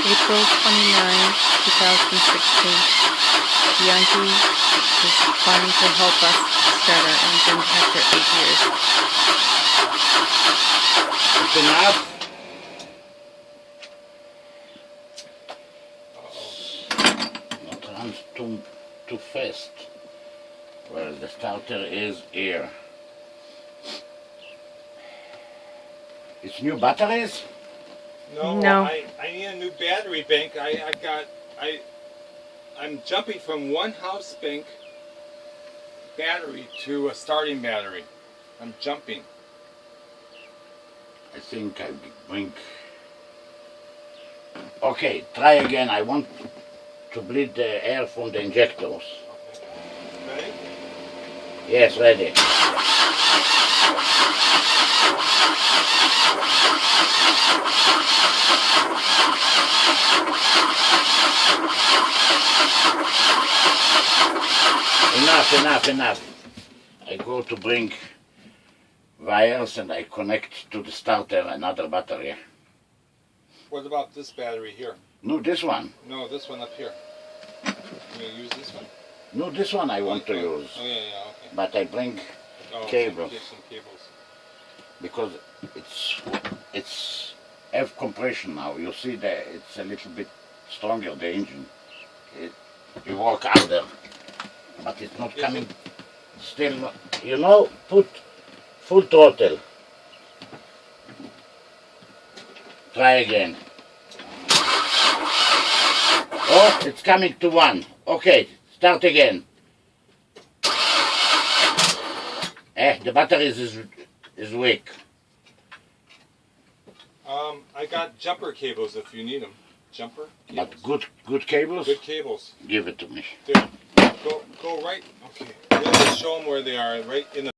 April 29, 2016. Yankee is wanting to help us start our engine after 8 years. It's enough? Not runs too fast. Well, the starter is here. It's new batteries? No. I need a new battery bank. I'm jumping from one house bank battery to a starting battery. I'm jumping. I think I bring... Okay, try again. I want to bleed the air from the injectors. Ready? Yes, ready. Enough. I go to bring wires and I connect to the starter another battery. What about this battery here? No, this one. No, this one up here. You gonna use this one? No, this one I want to use. Oh yeah, okay. But I bring Oh, cables some cables. because it's have compression now. You see that it's a little bit stronger, the engine. You work harder, but it's not coming. Still, you know, put full throttle. Try again. Oh, it's coming to 1. Okay, start again. The battery is weak. I got jumper cables if you need them. Jumper cables. But good cables? Good cables. Give it to me. There. Go right. Okay. Just show them where they are. Right in the